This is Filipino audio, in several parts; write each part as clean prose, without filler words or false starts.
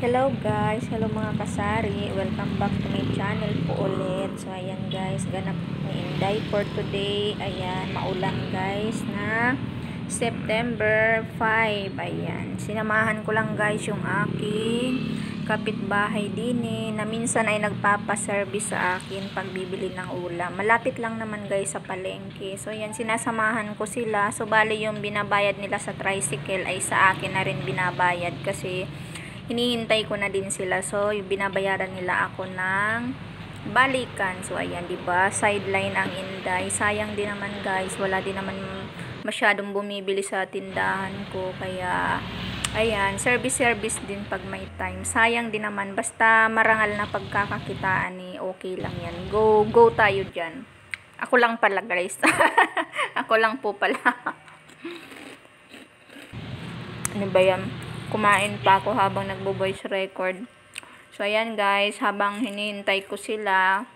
Hello guys, hello mga kasari, welcome back to my channel po ulit. So ayan guys, ganap ni Inday for today. Ayan, maulan guys na September 5. Ayan, sinamahan ko lang guys yung aking kapitbahay din na minsan ay nagpapaservice sa akin pagbibili ng ulam. Malapit lang naman guys sa palengke. So ayan, sinasamahan ko sila. So bali yung binabayad nila sa tricycle ay sa akin na rin binabayad kasi hinihintay ko na din sila. So, yung binabayaran nila ako ng balikan. So, ayan, 'di ba? Sideline ang Inday. Sayang din naman, guys. Wala din naman masyadong bumibili sa tindahan ko. Kaya ayan, service din pag may time. Sayang din naman. Basta marangal na pagkakakitaan okay lang 'yan. Go tayo diyan. Ako lang pala, guys. Ako lang po pala. Ano ba yan? Kumain pa ako habang nagbo-voice record. So, ayan guys, habang hinihintay ko sila,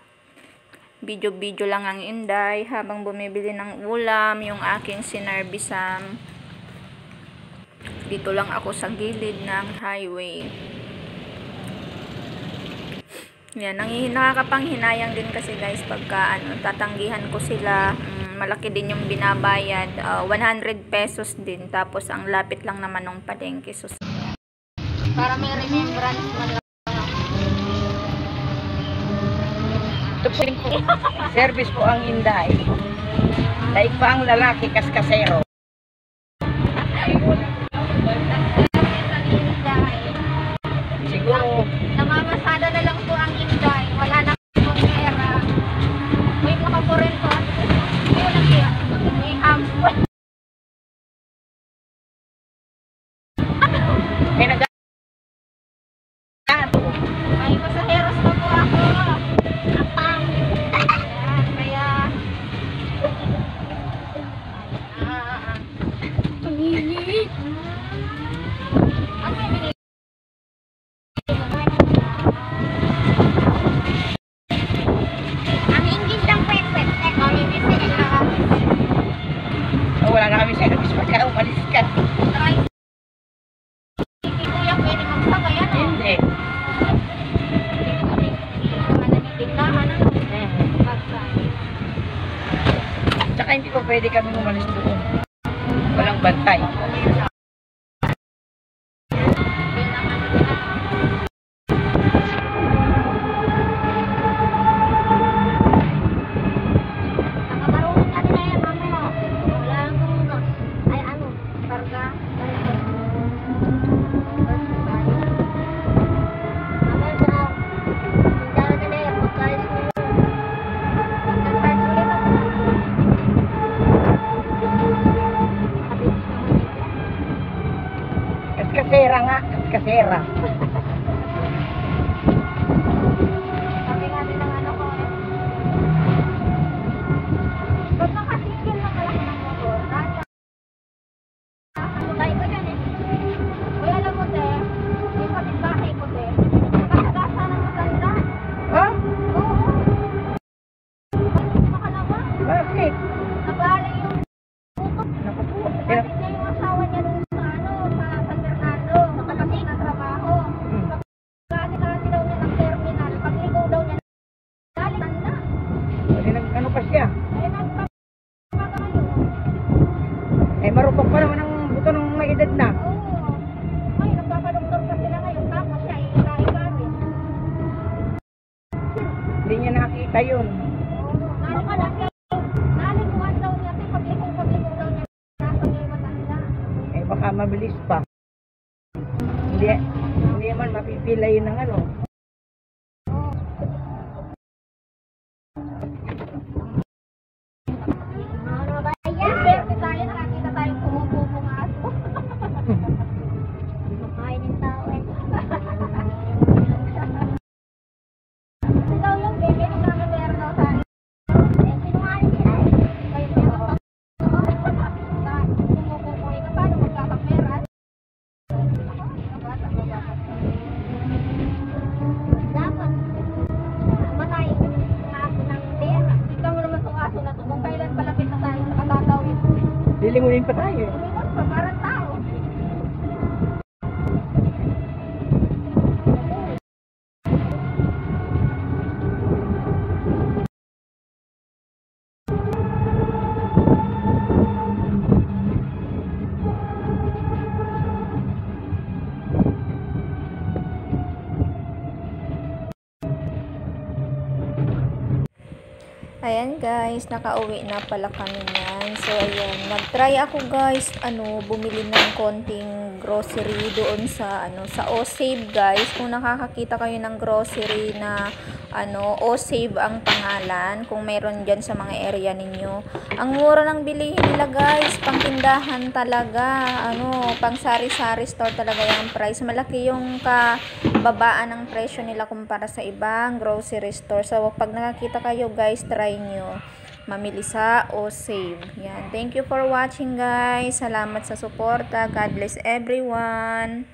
video lang ang Inday, habang bumibili ng ulam, yung aking sinerbisan. Dito lang ako sa gilid ng highway. Yan, nakakapanghinayang din kasi guys, pagka tatanggihan ko sila, malaki din yung binabayad, 100 pesos din, tapos ang lapit lang naman ng palengke. So, para may remembrance man lang. Ito po service po ang Inday. Daig pa ang lalaki kaskasero. Siguro Namamasada na lang po ang Inday. Wala na pong pera. May nakaporento. May nakira. May ampon. may nag May pasaheros na po ako. Apang. Kaya ang init. Ano yung binili? Ang English lang pwet-pwet. Kami bisig na. wala na kami service pagka umalis ka. Hindi kuya pwede magsabay yan. Hindi. Tsaka hindi po pwede kami umalis doon. Walang bantay. Kasera nga, kasera. Sabi nga din ng ano ko ba't nakasikil na malaki ng motor? Nakakatay ko dyan Uy, alam mo yung kapitbahay ko nakakagasa ng maganda. Ha? Oo. Makalawa. Bakit? Nabali yung utot. Naku po. Kapit niya yung asawa niya dun sa San Fernando. Nakapasig na trabaho. Gati-gati daw niya ng terminal. Pagligaw daw niya galing tanda. Ano pa siya? Ay, nagpapagayo. Eh, marupok pa naman ang buto ng may edad na. Oo. Ay, nagpapadoktor pa sila ngayon. Tapos siya, ika-ika rin. Hindi niya nakita yun. Nalikuhan daw niya. Pagligaw daw niya. Nasa may matanda. Eh, baka mabilis pa. Hindi naman mapipila yun ng ano. Swerte tayo, nakakita tayong pumupupong aso. Makain yung tao Kasi daw yung bebe, nung nakapera daw sa akin. Sinungaling sila Kayo niya pumupupong ka, paano magkakapera? Dapat matayin yung aso ng pera. Ikaw mo naman itong aso na ito. Kung kailan palapit na tayo sa katatawin. Lilingunin pa tayo. Lumikot pa, parang tao. Ayan guys, nakauwi na pala kami niyan. So ayan, nag-try ako guys, bumili ng konting grocery doon sa sa O-Save guys. Kung nakakakita kayo ng grocery na O-Save ang pangalan, kung meron diyan sa mga area ninyo. Ang mura ng bilihin nila guys, pangtindahan talaga. Pang sari-sari store talaga yung price. Malaki yung kababaan ng presyo nila kumpara sa ibang grocery store. So pag nakakita kayo guys, try nyo mamili sa O-Save. Yan. Thank you for watching guys. Salamat sa suporta. God bless everyone.